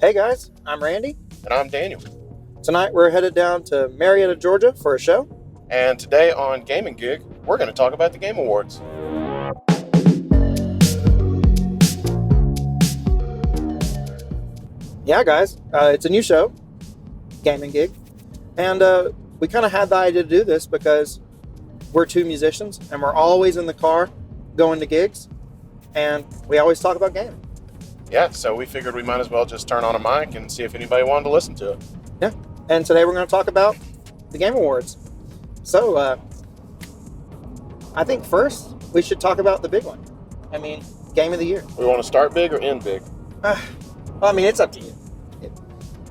Hey guys, I'm Randy. And I'm Daniel. Tonight we're headed down to Marietta, Georgia for a show. And today on Gaming Gig, we're going to talk about the Game Awards. Yeah guys, it's a new show, Gaming Gig. And we kind of had the idea to do this because we're two musicians and we're always in the car going to gigs. And we always talk about gaming. Yeah, so we figured we might as well just turn on a mic and see if anybody wanted to listen to it. Yeah, and today we're going to talk about the Game Awards. So, I think first we should talk about the big one. I mean, Game of the Year. We want to start big or end big? Well, I mean, it's up to you.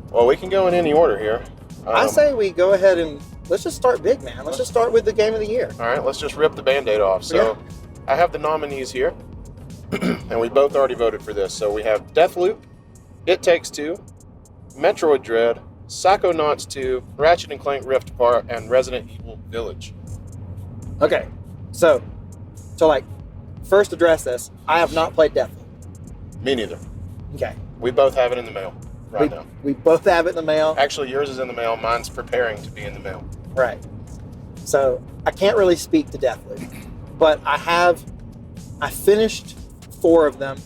Well, we can go in any order here. I say we go ahead and let's just start big, man. Let's just start with the Game of the Year. All right, let's just rip the Band-Aid off. So, I have the nominees here, and we both already voted for this. So we have Deathloop, It Takes Two, Metroid Dread, Psychonauts 2, Ratchet and Clank Rift Apart, and Resident Evil Village. Okay, so like, first address this. I have not played Deathloop. Me neither. Okay. We both have it in the mail now. We both have it in the mail. Actually, yours is in the mail. Mine's preparing to be in the mail. Right. So I can't really speak to Deathloop, but I finished 4 of them,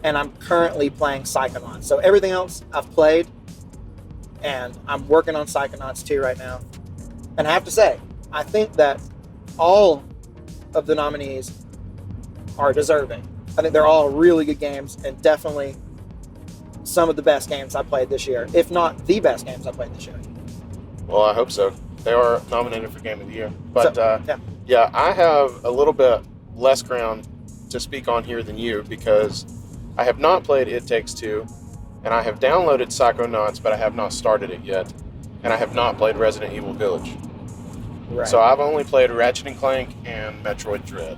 and I'm currently playing Psychonauts. So everything else I've played, and I'm working on Psychonauts 2 right now. And I have to say, I think that all of the nominees are deserving. I think they're all really good games, and definitely some of the best games I played this year, if not the best games I played this year. Well, I hope so. They are nominated for Game of the Year. But, so, yeah, I have a little bit less ground to speak on here than you because I have not played It Takes Two, and I have downloaded Psychonauts, but I have not started it yet, and I have not played Resident Evil Village. Right. So I've only played Ratchet and Clank and Metroid Dread.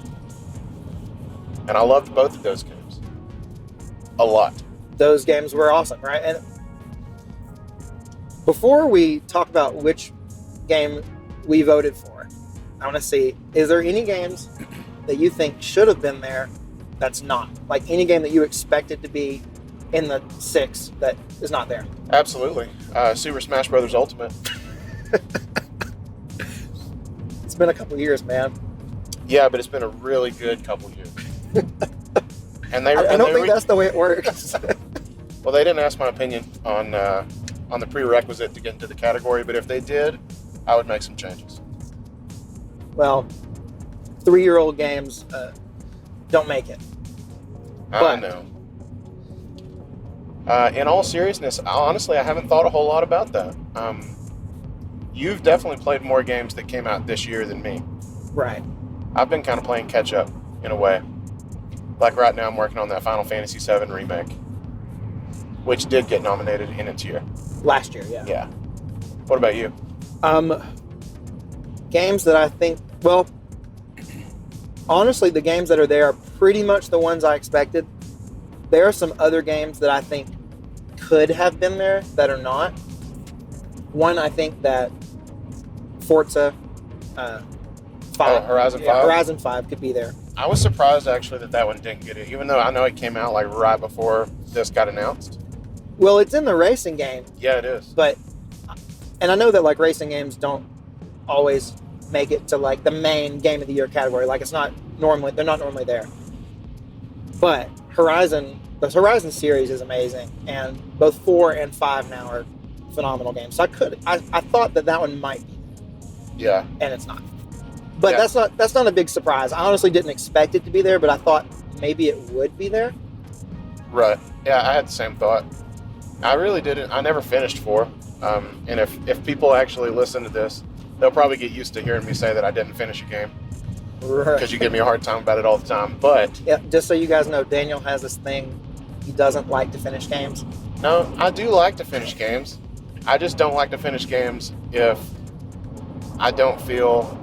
And I loved both of those games. A lot. Those games were awesome, right? And before we talk about which game we voted for, I want to see, is there any games that you think should have been there that's not? Like any game that you expected to be in the 6 that is not there? Absolutely. Super Smash Bros. Ultimate. It's been a couple years, man. Yeah, but it's been a really good couple years. And I don't think that's the way it works. Well, they didn't ask my opinion on the prerequisite to get into the category, but if they did, I would make some changes. Well, 3-year-old games don't make it. I know. In all seriousness, honestly, I haven't thought a whole lot about that. You've definitely played more games that came out this year than me. Right. I've been kind of playing catch up in a way. Like right now, I'm working on that Final Fantasy VII remake, which did get nominated in its year. Last year, yeah. Yeah. What about you? Games that I think, well, honestly, the games that are there are pretty much the ones I expected. There are some other games that I think could have been there that are not. One, I think that Forza 5. Horizon 5? Horizon 5 could be there. I was surprised, actually, that one didn't get it, even though I know it came out like right before this got announced. Well, it's in the racing game. Yeah, it is. And I know that like racing games don't always make it to like the main Game of the Year category. Like they're not normally there. But the Horizon series is amazing, and both 4 and 5 now are phenomenal games. So I thought that one might be, Yeah. and it's not. But that's not a big surprise. I honestly didn't expect it to be there, but I thought maybe it would be there. Right. Yeah, I had the same thought. I really didn't. I never finished 4. And if people actually listen to this, they'll probably get used to hearing me say that I didn't finish a game. Right. Because you give me a hard time about it all the time. But yeah, just so you guys know, Daniel has this thing. He doesn't like to finish games. No, I do like to finish games. I just don't like to finish games if I don't feel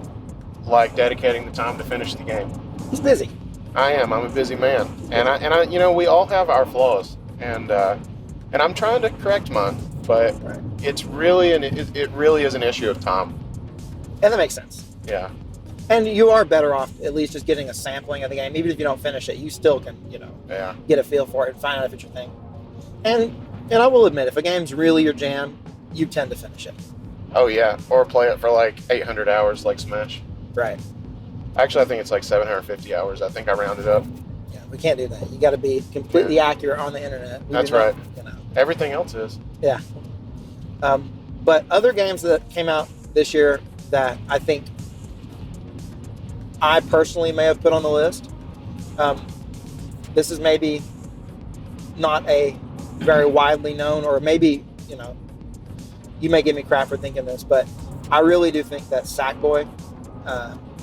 like dedicating the time to finish the game. He's busy. I am. I'm a busy man, and I, we all have our flaws, and I'm trying to correct mine, but it's really it really is an issue of time. And that makes sense. Yeah. And you are better off at least just getting a sampling of the game. Even if you don't finish it, you still can, get a feel for it and find out if it's your thing. And And I will admit, if a game's really your jam, you tend to finish it. Oh yeah, or play it for like 800 hours like Smash. Right. Actually, I think it's like 750 hours. I think I rounded up. Yeah, we can't do that. You got to be completely accurate on the internet. That's right. You know. Everything else is. Yeah. But other games that came out this year that I think I personally may have put on the list. This is maybe not a very widely known, or maybe, you know, you may give me crap for thinking this, but I really do think that Sackboy,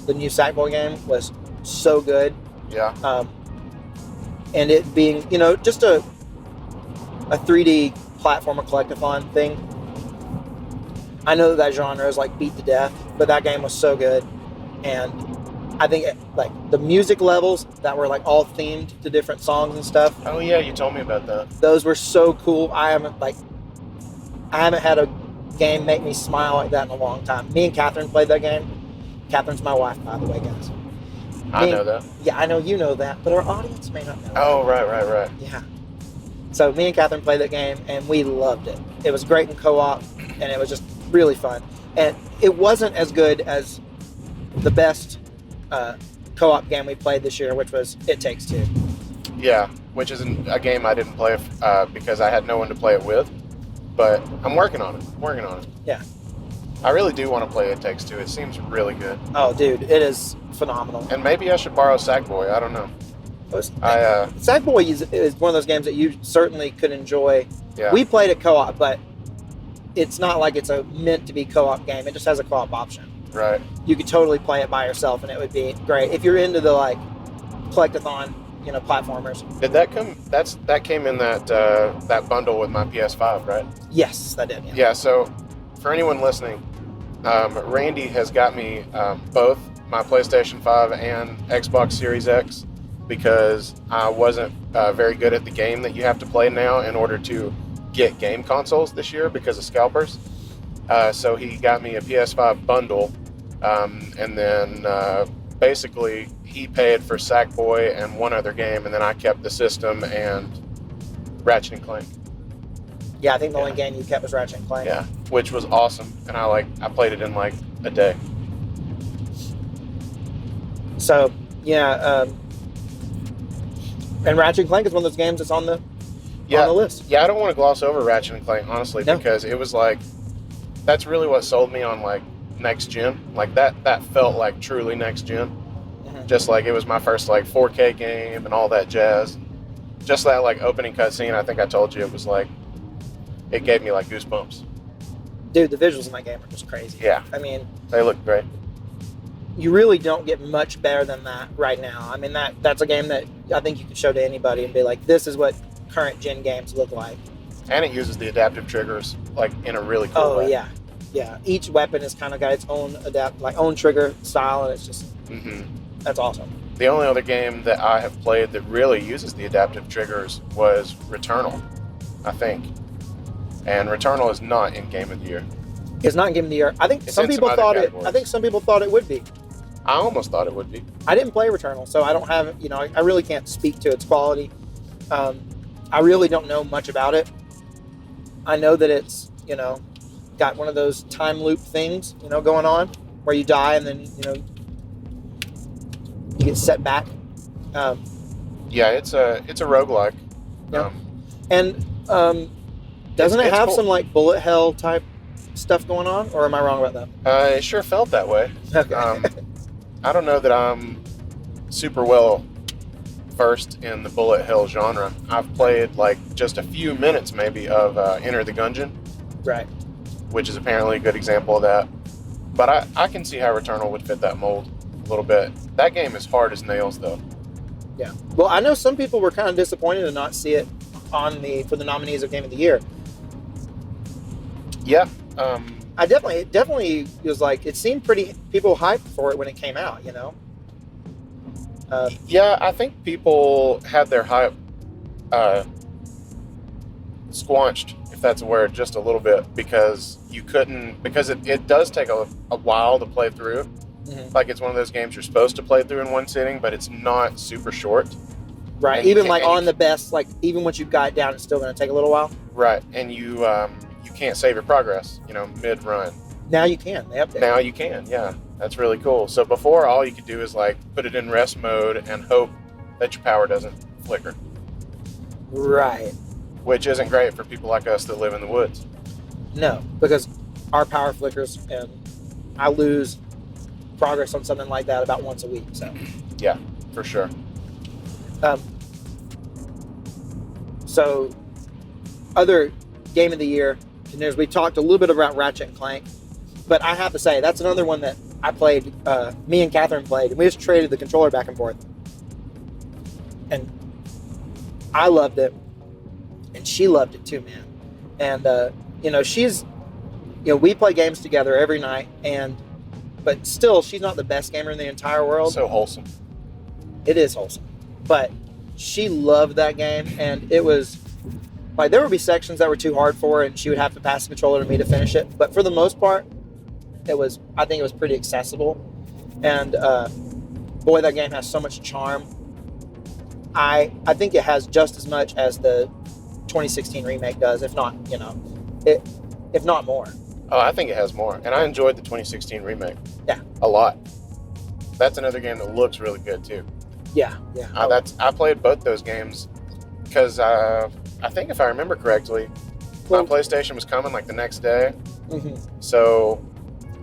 the new Sackboy game, was so good. Yeah. And it being, you know, just a 3D platformer collectathon thing. I know that genre is like beat to death, but that game was so good. And I think like the music levels that were like all themed to different songs and stuff. Oh yeah, you told me about that. Those were so cool. I haven't had a game make me smile like that in a long time. Me and Catherine played that game. Catherine's my wife, by the way, guys. I know that. Yeah, I know you know that, but our audience may not know that. Oh, right. Yeah. So me and Catherine played that game, and we loved it. It was great in co-op, and it was just really fun. And it wasn't as good as the best co-op game we played this year, which was It Takes Two. Yeah, which is a game I didn't play because I had no one to play it with. But I'm working on it. Yeah. I really do want to play It Takes Two. It seems really good. Oh, dude, it is phenomenal. And maybe I should borrow Sackboy. I don't know. Sackboy is one of those games that you certainly could enjoy. Yeah. We played it co-op, but it's not like it's meant to be co-op game. It just has a co-op option. Right. You could totally play it by yourself, and it would be great if you're into the like collectathon, you know, platformers. Did that come? That came in that bundle with my PS5, right? Yes, that did. Yeah. So, for anyone listening, Randy has got me both my PlayStation 5 and Xbox Series X because I wasn't very good at the game that you have to play now in order to get game consoles this year because of scalpers. So he got me a PS5 bundle, and then basically he paid for Sackboy and one other game, and then I kept the system and Ratchet and Clank. Yeah, I think the only game you kept was Ratchet and Clank. Yeah, which was awesome, and I played it in like a day. So yeah, and Ratchet and Clank is one of those games that's on the list. Yeah, I don't want to gloss over Ratchet and Clank honestly because it was like that's really what sold me on like next gen. Like that felt like truly next gen. Mm-hmm. Just like it was my first like 4K game and all that jazz. Just that like opening cutscene, I think I told you it was like it gave me like goosebumps. Dude, the visuals in that game are just crazy. Yeah. I mean, they look great. You really don't get much better than that right now. I mean, that's a game that I think you could show to anybody and be like, this is what current gen games look like. And it uses the adaptive triggers like in a really cool way. Oh yeah. Each weapon has kind of got its own own trigger style, and it's just that's awesome. The only other game that I have played that really uses the adaptive triggers was Returnal, I think. And Returnal is not in Game of the Year. It's not in Game of the Year. I think some people thought it. I think some people thought it would be. I almost thought it would be. I didn't play Returnal, so I don't have. You know, I really can't speak to its quality. I really don't know much about it. I know that it's got one of those time loop things going on where you die and then you get set back. Yeah, it's a roguelike. Yeah. Doesn't it have some like bullet hell type stuff going on, or am I wrong about that? It sure felt that way. Okay. I don't know that I'm super well versed in the bullet hell genre. I've played like just a few minutes maybe of Enter the Gungeon. Right. Which is apparently a good example of that. But I can see how Returnal would fit that mold a little bit. That game is hard as nails though. Yeah. Well, I know some people were kind of disappointed to not see it for the nominees of Game of the Year. Yeah. It definitely was like, it seemed pretty, people hyped for it when it came out, Yeah, I think people had their hype squanched, if that's a word, just a little bit, because it does take a while to play through. Mm-hmm. Like it's one of those games you're supposed to play through in one sitting, but it's not super short. Right. Even like on the best, like even once you've got it down, it's still going to take a little while. Right, and you can't save your progress, mid-run. Now you can. They update. Now you can, yeah. That's really cool. So before, all you could do is like put it in rest mode and hope that your power doesn't flicker. Right. Which isn't great for people like us that live in the woods. No, because our power flickers, and I lose progress on something like that about once a week. So yeah, for sure. So other game of the year, we talked a little bit about Ratchet and Clank, but I have to say that's another one that I played. Me and Catherine played, and we just traded the controller back and forth, and I loved it, and she loved it too, man. And she's, we play games together every night, but still, she's not the best gamer in the entire world. So wholesome. It is wholesome, but she loved that game, and it was like there would be sections that were too hard for her, and she would have to pass the controller to me to finish it. But for the most part, I think it was pretty accessible. And boy, that game has so much charm. I think it has just as much as the 2016 remake does, if not more. Oh, I think it has more, and I enjoyed the 2016 remake. Yeah, a lot. That's another game that looks really good too. Yeah. I played both those games because I think if I remember correctly, my PlayStation was coming like the next day. Mm-hmm. So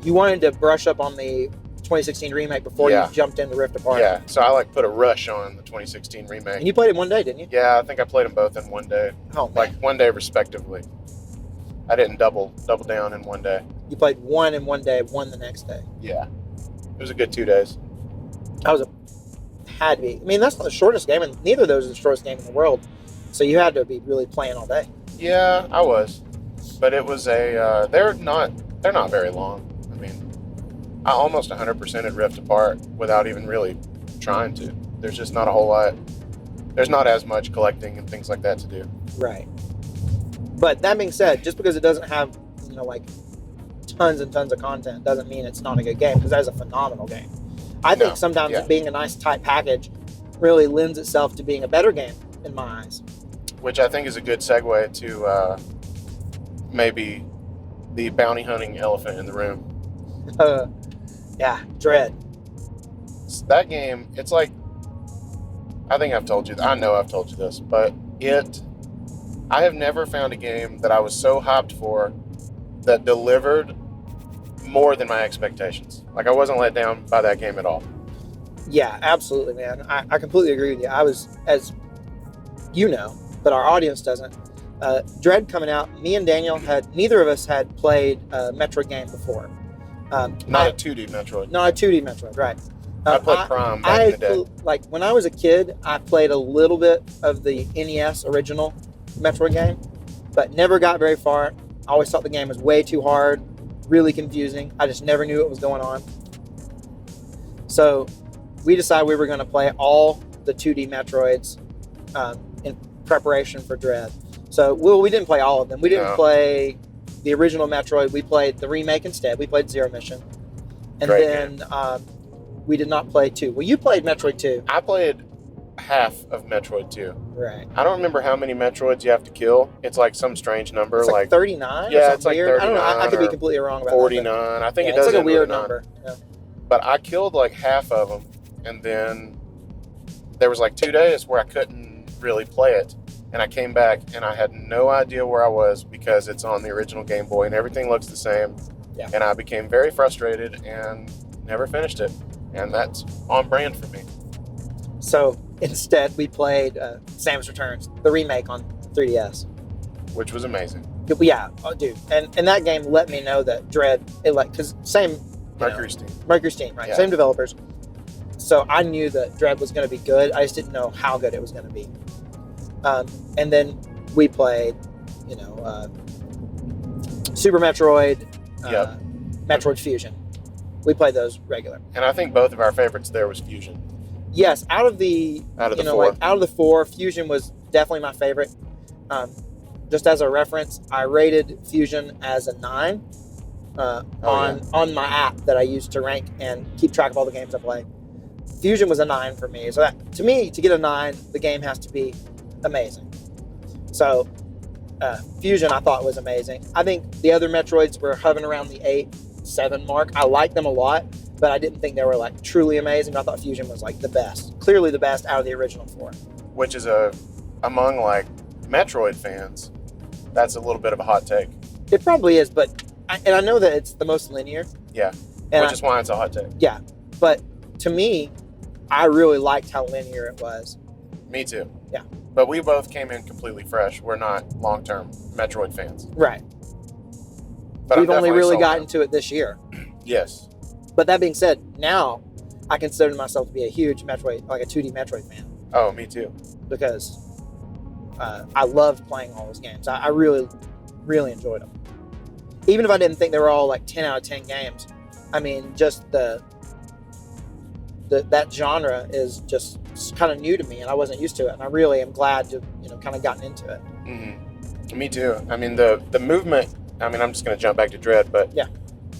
you wanted to brush up on the 2016 remake before you jumped into Rift Apart. Yeah, so I put a rush on the 2016 remake. And you played it one day, didn't you? Yeah, I think I played them both in one day. Oh, man. Like one day respectively. I didn't double down in one day. You played one in one day, one the next day. Yeah, it was a good 2 days. Had to be. I mean, that's not the shortest game, and neither of those are the shortest game in the world. So you had to be really playing all day. Yeah, I was, but it was they're not very long. I mean, I almost 100%ed Rift Apart without even really trying to. There's just not a whole lot. There's not as much collecting and things like that to do. Right. But that being said, just because it doesn't have like tons and tons of content doesn't mean it's not a good game, because that is a phenomenal game. I think sometimes being a nice tight package really lends itself to being a better game in my eyes. Which I think is a good segue to maybe the bounty hunting elephant in the room. Yeah, Dread. That game, it's like, I think I've told you, I know I've told you this, but I have never found a game that I was so hyped for that delivered more than my expectations. Like, I wasn't let down by that game at all. Yeah, absolutely, man. I completely agree with you. I was, as you know, but our audience doesn't. Dread coming out, me and Daniel neither of us had played a Metroid game before. Not a 2D Metroid. Not a 2D Metroid, right. I played Prime back in the day. Like, when I was a kid, I played a little bit of the NES original Metroid game, but never got very far. I always thought the game was way too hard, really confusing. I just never knew what was going on. So we decided we were going to play all the 2D Metroids in preparation for Dread. So we didn't play all of them. We didn't play the original Metroid. We played the remake instead. We played Zero Mission. And then we did not play 2. Well, you played Metroid 2. I played half of Metroid 2. Right. I don't remember how many Metroids you have to kill. It's like some strange number. It's like 39? Yeah, it's like 39. I don't know. I could be completely wrong about 49. that. 49. I think it it's does like a weird 49. number. Yeah. But I killed like half of them, and then there was like 2 days where I couldn't really play it, and I came back and I had no idea where I was because it's on the original Game Boy and everything looks the same. Yeah. And I became very frustrated and never finished it, and that's on brand for me. So instead, we played Samus Returns, the remake on 3DS, which was amazing. Yeah, dude, and that game let me know that Dread, because same Mercury Steam, right? Yeah. Same developers. So I knew that Dread was going to be good. I just didn't know how good it was going to be. And then we played, Super Metroid, Metroid Fusion. We played those regular. And I think both of our favorites there was Fusion. Yes, out of the four, Fusion was definitely my favorite. Just as a reference, I rated Fusion as a 9 on my app that I use to rank and keep track of all the games I play. Fusion was a 9 for me. So that, to me, to get a 9, the game has to be amazing. So Fusion I thought was amazing. I think the other Metroids were hovering around the 8-7 mark. I liked them a lot, but I didn't think they were like truly amazing. I thought Fusion was like the best, clearly the best out of the original 4. Which is among like Metroid fans, that's a little bit of a hot take. It probably is, but I know that it's the most linear. Yeah, and which is why it's a hot take. Yeah, but to me, I really liked how linear it was. Me too. Yeah. But we both came in completely fresh. We're not long-term Metroid fans. Right. But we've only really gotten into it this year. Yes. But that being said, now I consider myself to be a huge Metroid, like a 2D Metroid fan. Oh, me too. Because I loved playing all those games. I really, really enjoyed them. Even if I didn't think they were all like 10 out of 10 games, I mean, just that genre is just kind of new to me, and I wasn't used to it. And I really am glad to, kind of gotten into it. Mm-hmm. Me too. I mean, the movement. I mean, I'm just going to jump back to Dread, but yeah,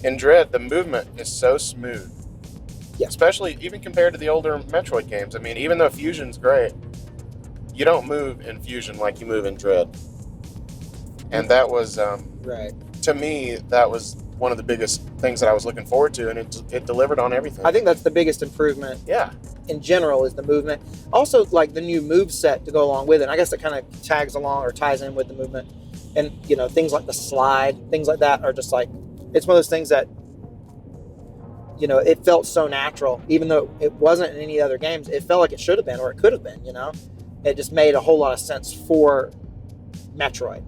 in Dread, the movement is so smooth. Yeah. Especially even compared to the older Metroid games. I mean, even though Fusion's great, you don't move in Fusion like you move in Dread. And that was, right. To me, that was one of the biggest things that I was looking forward to, and it delivered on everything. I think that's the biggest improvement. Yeah. In general, is the movement. Also, like the new move set to go along with it. I guess it kind of tags along or ties in with the movement. And, things like the slide, things like that are just like, it's one of those things that, it felt so natural. Even though it wasn't in any other games, it felt like it should have been, or it could have been, It just made a whole lot of sense for Metroid.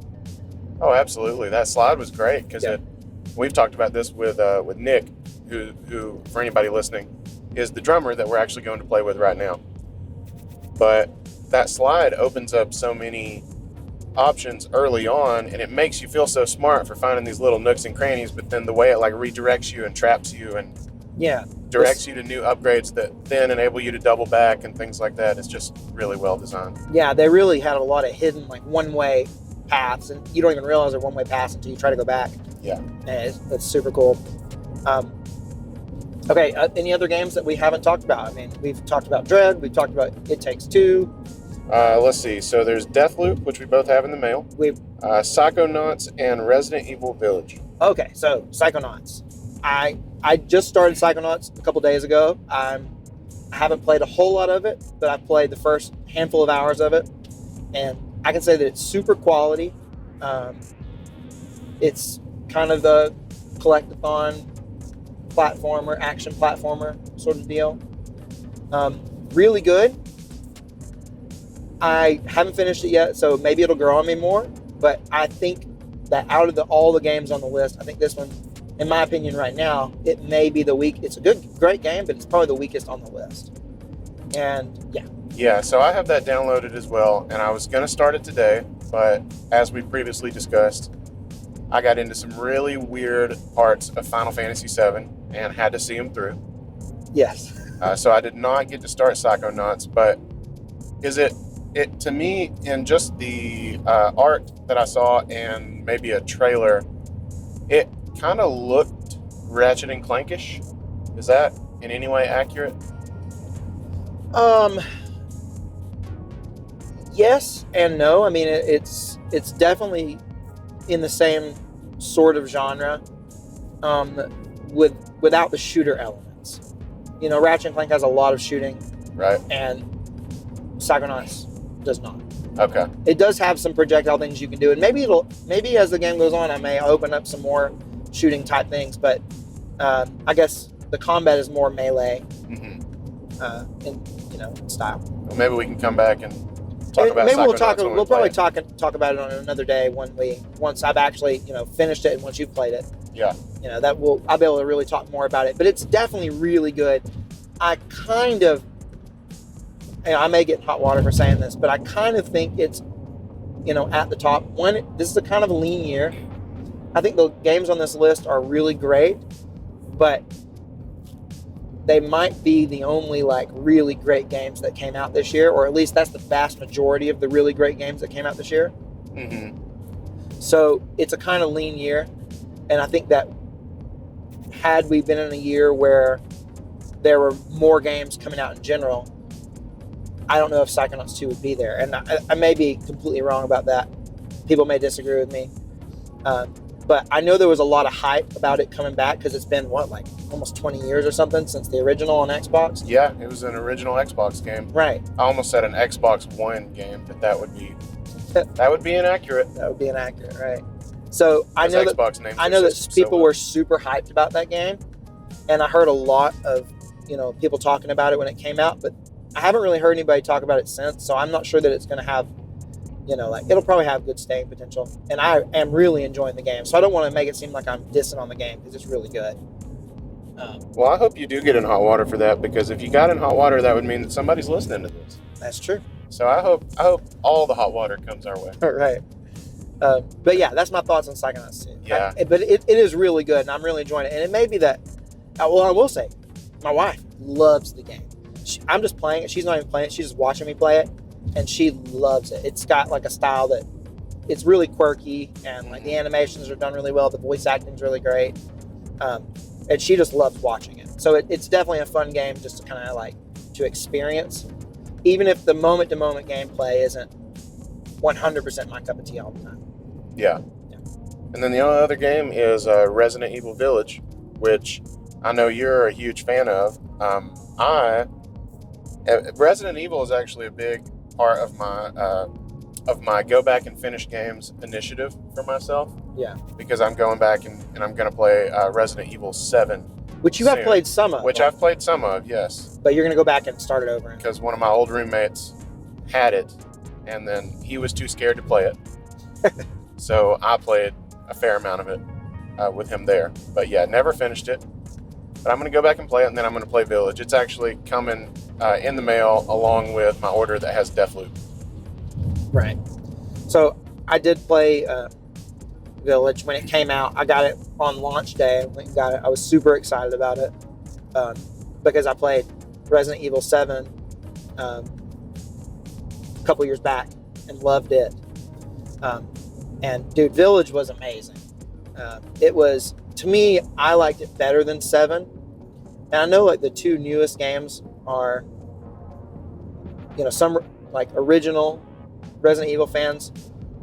Oh, absolutely. That slide was great because we've talked about this with Nick, who, for anybody listening, is the drummer that we're actually going to play with right now. But that slide opens up so many options early on, and it makes you feel so smart for finding these little nooks and crannies, but then the way it like redirects you and traps you and directs you to new upgrades that then enable you to double back and things like that, is just really well designed. Yeah, they really had a lot of hidden like one-way paths, and you don't even realize they're one-way paths until you try to go back. Yeah. And it's super cool. Okay, any other games that we haven't talked about? I mean, we've talked about Dread, we've talked about It Takes Two. Let's see. So there's Deathloop, which we both have in the mail. Psychonauts and Resident Evil Village. Okay, so Psychonauts. I just started Psychonauts a couple days ago. I haven't played a whole lot of it, but I've played the first handful of hours of it, and I can say that it's super quality. It's kind of the collectathon platformer, action platformer sort of deal. Really good. I haven't finished it yet, so maybe it'll grow on me more, but I think that out of all the games on the list, I think this one, in my opinion right now, it may be it's a great game, but it's probably the weakest on the list. And yeah, so I have that downloaded as well, and I was going to start it today, but as we previously discussed, I got into some really weird parts of Final Fantasy VII and had to see them through. Yes. So I did not get to start Psychonauts, but is it to me, in just the art that I saw and maybe a trailer, it kind of looked Ratchet and Clankish. Is that in any way accurate? Yes and no. I mean, it's definitely in the same sort of genre, without the shooter elements. Ratchet and Clank has a lot of shooting, right? And Psychonauts does not. Okay. It does have some projectile things you can do, and maybe as the game goes on, I may open up some more shooting type things. But I guess the combat is more melee, in style. Well, maybe we can come back and talk about. Maybe Psychonauts we'll probably talk about it on another day once I've actually finished it and once you've played it. Yeah. I'll be able to really talk more about it. But it's definitely really good. I kind of, I may get in hot water for saying this, but I kind of think it's, at the top. This is a kind of a lean year. I think the games on this list are really great, but they might be the only really great games that came out this year, or at least that's the vast majority of the really great games that came out this year. Mm-hmm. So it's a kind of lean year, and I think that had we been in a year where there were more games coming out in general, I don't know if Psychonauts 2 would be there, and I may be completely wrong about that. People may disagree with me. But I know there was a lot of hype about it coming back because it's been, like almost 20 years or something since the original on Xbox? Yeah, it was an original Xbox game. Right. I almost said an Xbox One game, but that would be inaccurate. That would be inaccurate, right? So I know that people were super hyped about that game, and I heard a lot of people talking about it when it came out, but I haven't really heard anybody talk about it since. So I'm not sure that it's going to have, it'll probably have good staying potential. And I am really enjoying the game, so I don't want to make it seem like I'm dissing on the game because it's really good. Well, I hope you do get in hot water for that, because if you got in hot water, that would mean that somebody's listening to this. That's true. So I hope all the hot water comes our way. Right. But yeah, that's my thoughts on Psychonauts 2. Yeah. But it is really good, and I'm really enjoying it. And it may be that, I will say, my wife loves the game. I'm just playing it. She's not even playing it. She's just watching me play it, and she loves it. It's got like a style that it's really quirky, and like the animations are done really well. The voice acting's really great. And she just loves watching it. So it's definitely a fun game just to kind of like to experience, even if the moment-to-moment gameplay isn't 100% my cup of tea all the time. Yeah. And then the only other game is Resident Evil Village, which I know you're a huge fan of. Resident Evil is actually a big part of my go back and finish games initiative for myself. Yeah. Because I'm going back and I'm going to play Resident Evil 7. Which you have played some of. Which I've played some of, yes. But you're going to go back and start it over. Because one of my old roommates had it, and then he was too scared to play it. So I played a fair amount of it with him there. But yeah, never finished it. But I'm going to go back and play it, and then I'm going to play Village. It's actually coming in the mail along with my order that has Deathloop. Right. So I did play Village when it came out. I got it on launch day. I was super excited about it because I played Resident Evil 7 a couple years back and loved it. And dude, Village was amazing. It was, to me, I liked it better than 7. And I know like the two newest games are, some like original Resident Evil fans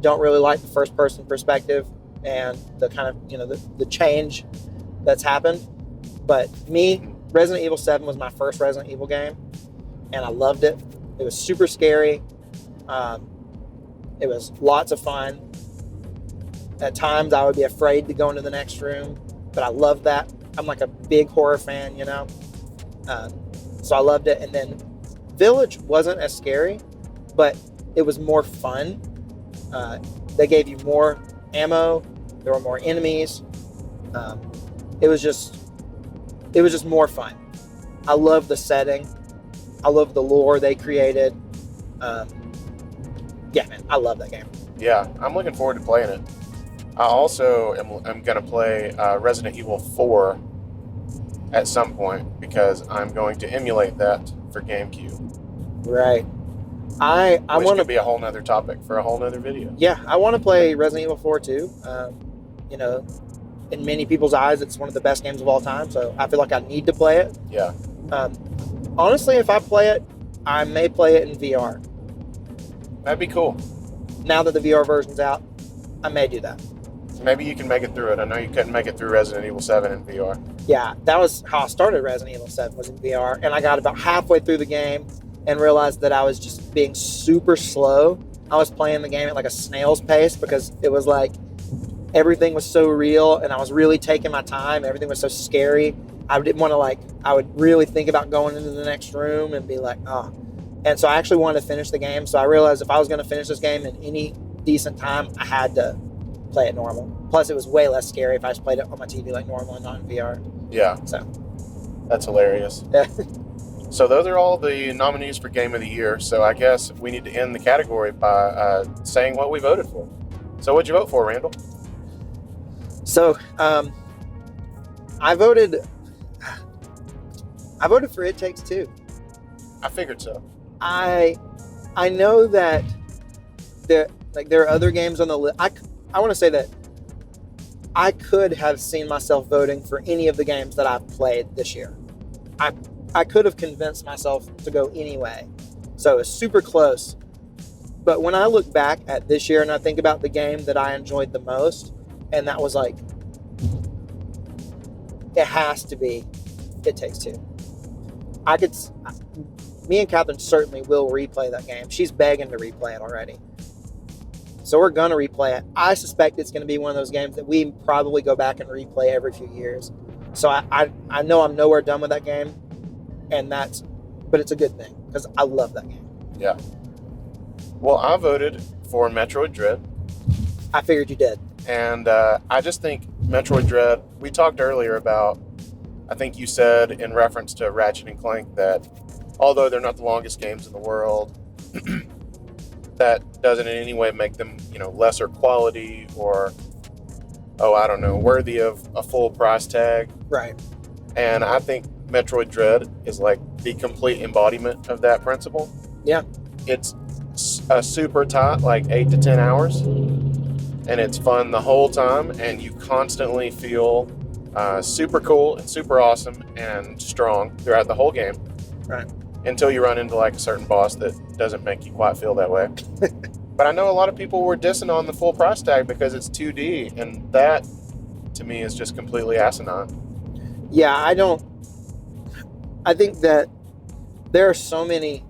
don't really like the first person perspective and the kind of, the change that's happened. But me, Resident Evil 7 was my first Resident Evil game, and I loved it. It was super scary. It was lots of fun. At times I would be afraid to go into the next room, but I loved that. I'm like a big horror fan, so I loved it. And then Village wasn't as scary, but it was more fun. They gave you more ammo. There were more enemies. It was just more fun. I love the setting. I love the lore they created. Yeah, man, I love that game. Yeah, I'm looking forward to playing it. I also am going to play Resident Evil 4 at some point because I'm going to emulate that for GameCube. Right. Which could be a whole nother topic for a whole nother video. Yeah, I want to play Resident Evil 4 too. In many people's eyes, it's one of the best games of all time, so I feel like I need to play it. Yeah. Honestly, if I play it, I may play it in VR. That'd be cool. Now that the VR version's out, I may do that. Maybe you can make it through it. I know you couldn't make it through Resident Evil 7 in VR. Yeah, that was how I started Resident Evil 7, was in VR, and I got about halfway through the game and realized that I was just being super slow. I was playing the game at like a snail's pace because it was like everything was so real and I was really taking my time. Everything was so scary. I didn't want to I would really think about going into the next room and be like, oh. And so I actually wanted to finish the game. So I realized if I was going to finish this game in any decent time, I had to play it normal. Plus, it was way less scary if I just played it on my TV like normal and not in VR. Yeah. So that's hilarious. Yeah. So those are all the nominees for Game of the Year. So I guess we need to end the category by saying what we voted for. So what'd you vote for, Randall? So I voted for It Takes Two. I figured so. I know that there are other games on the list. I want to say that I could have seen myself voting for any of the games that I've played this year. I could have convinced myself to go anyway. So it's super close. But when I look back at this year and I think about the game that I enjoyed the most, and that was like, it has to be It Takes Two. Me and Catherine certainly will replay that game. She's begging to replay it already. So we're going to replay it. I suspect it's going to be one of those games that we probably go back and replay every few years. So I know I'm nowhere done with that game, but it's a good thing because I love that game. Yeah. Well, I voted for Metroid Dread. I figured you did. And I just think Metroid Dread, we talked earlier about, I think you said in reference to Ratchet and Clank that although they're not the longest games in the world, that doesn't in any way make them, lesser quality or, worthy of a full price tag. Right. And I think Metroid Dread is like the complete embodiment of that principle. Yeah. It's a super tight, like 8 to 10 hours, and it's fun the whole time, and you constantly feel super cool and super awesome and strong throughout the whole game. Right. Until you run into like a certain boss that doesn't make you quite feel that way. But I know a lot of people were dissing on the full price tag because it's 2D, and that to me is just completely asinine. Yeah, I think that there are so many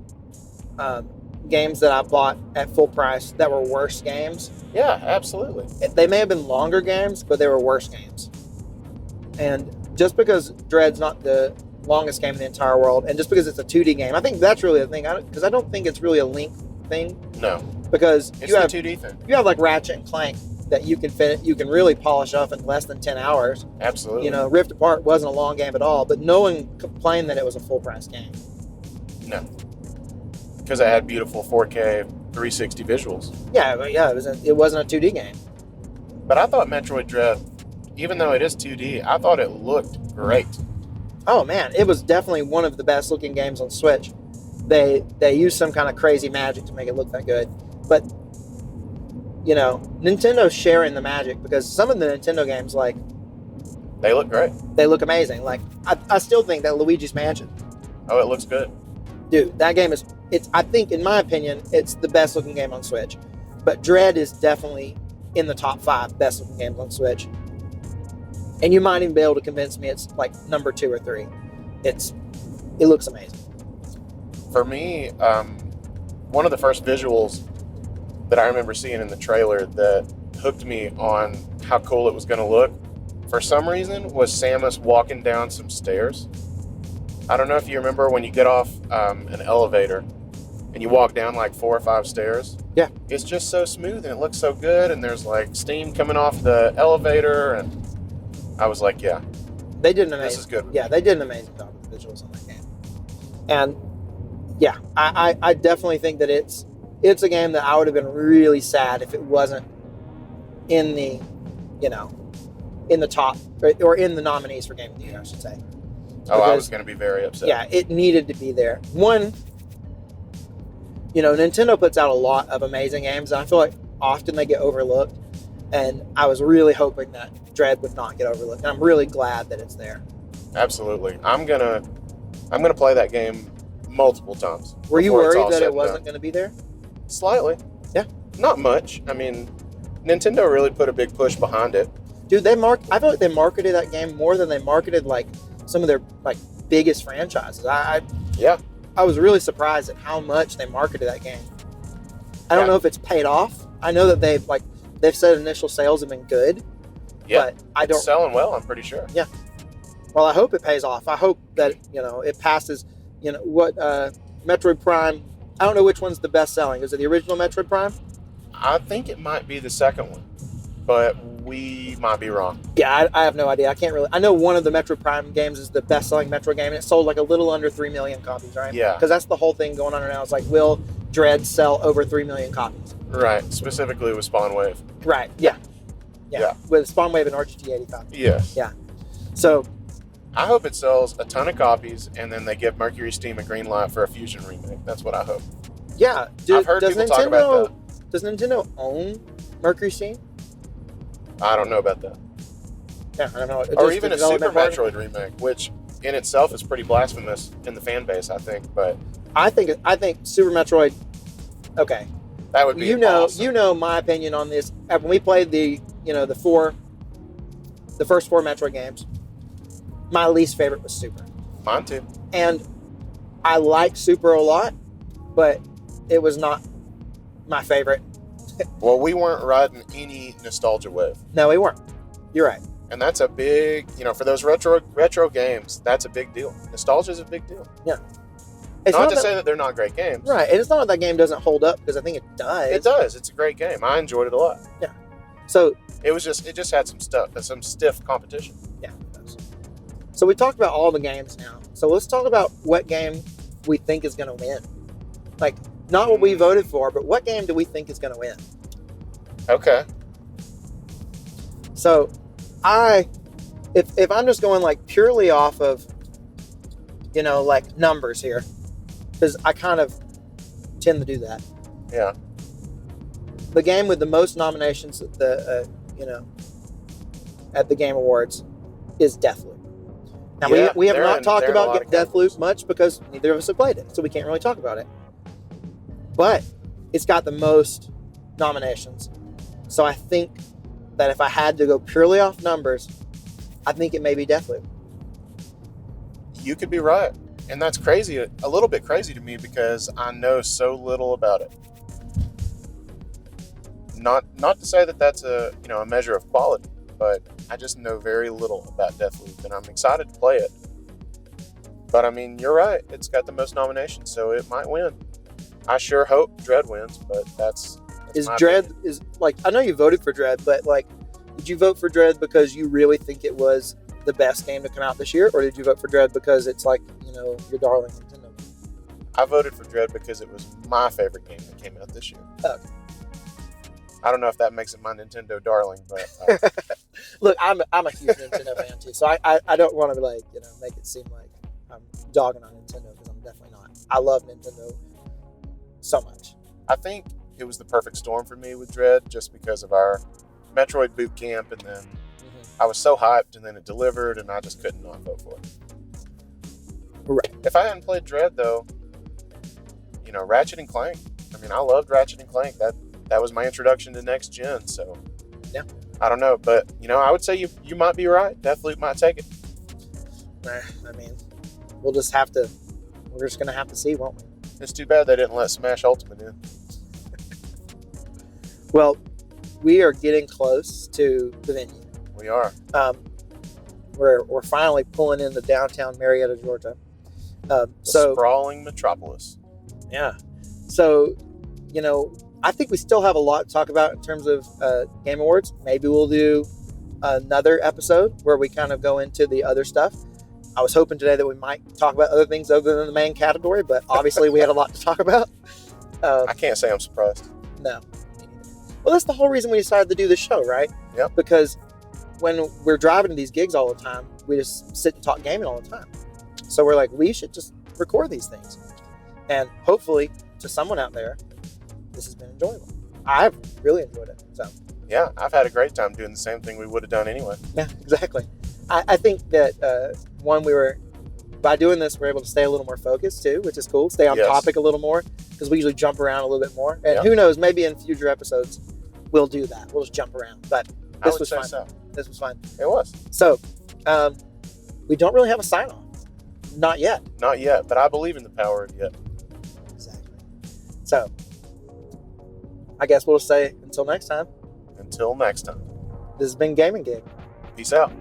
games that I bought at full price that were worse games. Yeah, absolutely. They may have been longer games, but they were worse games. And just because Dread's not the longest game in the entire world, and just because it's a 2D game, I think that's really the thing. Because I don't think it's really a length thing. No, because it's the 2D thing. You have like Ratchet and Clank that you can really polish off in less than 10 hours. Absolutely. Rift Apart wasn't a long game at all, but no one complained that it was a full price game. No, because it had beautiful 4K 360 visuals. Yeah, it wasn't a 2D game. But I thought Metroid Dread, even though it is 2D, I thought it looked great. Oh man, it was definitely one of the best looking games on Switch. They used some kind of crazy magic to make it look that good. But Nintendo's sharing the magic, because some of the Nintendo games, like, they look great. They look amazing. Like I still think that Luigi's Mansion. Oh, it looks good. Dude, that game I think in my opinion, it's the best looking game on Switch. But Dread is definitely in the top 5 best looking games on Switch. And you might even be able to convince me it's like number 2 or 3. It looks amazing. For me, one of the first visuals that I remember seeing in the trailer that hooked me on how cool it was going to look, for some reason, was Samus walking down some stairs. I don't know if you remember when you get off an elevator and you walk down like 4 or 5 stairs. Yeah. It's just so smooth and it looks so good, and there's like steam coming off the elevator, and I was like, yeah. They did an amazing. This is good. Yeah, they did an amazing job with the visuals on that game. And yeah, I definitely think that it's a game that I would have been really sad if it wasn't in the, in the top, or in the nominees for Game of the Year, I should say. Oh, I was going to be very upset. Yeah, it needed to be there. One, Nintendo puts out a lot of amazing games, and I feel like often they get overlooked. And I was really hoping that Dread would not get overlooked. And I'm really glad that it's there. Absolutely. I'm gonna play that game multiple times. Were you worried that it wasn't going to be there? Slightly. Yeah. Not much. I mean, Nintendo really put a big push behind it. Dude, I feel like they marketed that game more than they marketed like some of their like biggest franchises. I was really surprised at how much they marketed that game. I don't know if it's paid off. I know that they've said initial sales have been good. Yeah, but it's selling well, I'm pretty sure. Yeah. Well, I hope it pays off. I hope that, it passes, Metroid Prime. I don't know which one's the best selling. Is it the original Metroid Prime? I think it might be the second one, but we might be wrong. Yeah, I have no idea. I know one of the Metroid Prime games is the best selling Metroid game, and it sold like a little under 3 million copies, right? Yeah. Because that's the whole thing going on right now. It's like, will Dread sell over 3 million copies? Right, specifically with Spawn Wave. Right, yeah. With Spawn Wave and RGT 85. Yes. Yeah. So I hope it sells a ton of copies, and then they give Mercury Steam a green light for a Fusion remake. That's what I hope. Yeah. I've heard people talk about that. Does Nintendo own Mercury Steam? I don't know about that. Yeah, I don't know. Or even a Super Metroid remake, which in itself is pretty blasphemous in the fan base, I think. But I think Super Metroid. Okay. That would be awesome. You know my opinion on this. When we played the first 4 Metroid games, my least favorite was Super. Mine too. And I like Super a lot, but it was not my favorite. Well, we weren't riding any nostalgia wave. No, we weren't. You're right. And that's a big, for those retro games, that's a big deal. Nostalgia is a big deal. Yeah. Not to say that they're not great games. Right. And it's not that game doesn't hold up, because I think it does. It does. It's a great game. I enjoyed it a lot. Yeah. So it just had some stiff competition. Yeah, it does. So we talked about all the games now. So let's talk about what game we think is going to win. Like, not what we voted for, but what game do we think is going to win? Okay. So if I'm just going like purely off of, like numbers here, because I kind of tend to do that. Yeah. The game with the most nominations at the Game Awards is Deathloop. Now we have not talked about Deathloop much because neither of us have played it, so we can't really talk about it. But it's got the most nominations, so I think that if I had to go purely off numbers, I think it may be Deathloop. You could be right. And that's crazy, a little bit crazy to me, because I know so little about it. Not to say that that's a measure of quality, but I just know very little about Deathloop, and I'm excited to play it. But I mean, you're right. It's got the most nominations, so it might win. I sure hope Dread wins, but that's Dread opinion. Is like, I know you voted for Dread, but like, did you vote for Dread because you really think it was the best game to come out this year, or did you vote for Dread because it's like, your darling Nintendo? I voted for Dread because it was my favorite game that came out this year. Okay. I don't know if that makes it my Nintendo darling, but look, I'm a huge Nintendo fan too, so I don't want to make it seem like I'm dogging on Nintendo, because I'm definitely not. I love Nintendo so much. I think it was the perfect storm for me with Dread, just because of our Metroid boot camp, and then I was so hyped, and then it delivered, and I just couldn't not vote for it. Right. If I hadn't played Dread, though, Ratchet and Clank. I mean, I loved Ratchet and Clank. That was my introduction to next gen. So, yeah. I don't know, but I would say you might be right. Deathloop might take it. I mean, we're just gonna have to see, won't we? It's too bad they didn't let Smash Ultimate in. Well, we are getting close to the venue. We are. We're finally pulling into downtown Marietta, Georgia. Sprawling metropolis. Yeah. So, I think we still have a lot to talk about in terms of Game Awards. Maybe we'll do another episode where we kind of go into the other stuff. I was hoping today that we might talk about other things other than the main category, but obviously we had a lot to talk about. I can't say I'm surprised. No. Well, that's the whole reason we decided to do this show, right? Yep. Because when we're driving to these gigs all the time, we just sit and talk gaming all the time. So we're like, we should just record these things. And hopefully, to someone out there, this has been enjoyable. I've really enjoyed it. So yeah, I've had a great time doing the same thing we would have done anyway. Yeah, exactly. I think that by doing this, we're able to stay a little more focused too, which is cool. Stay on topic a little more, because we usually jump around a little bit more. And who knows, maybe in future episodes, we'll do that. We'll just jump around. But this was fun. So. This was fun. It was. So, we don't really have a sign-off. Not yet. Not yet, but I believe in the power of yet. Exactly. So, I guess we'll say until next time. Until next time. This has been Gaming Gig. Peace out.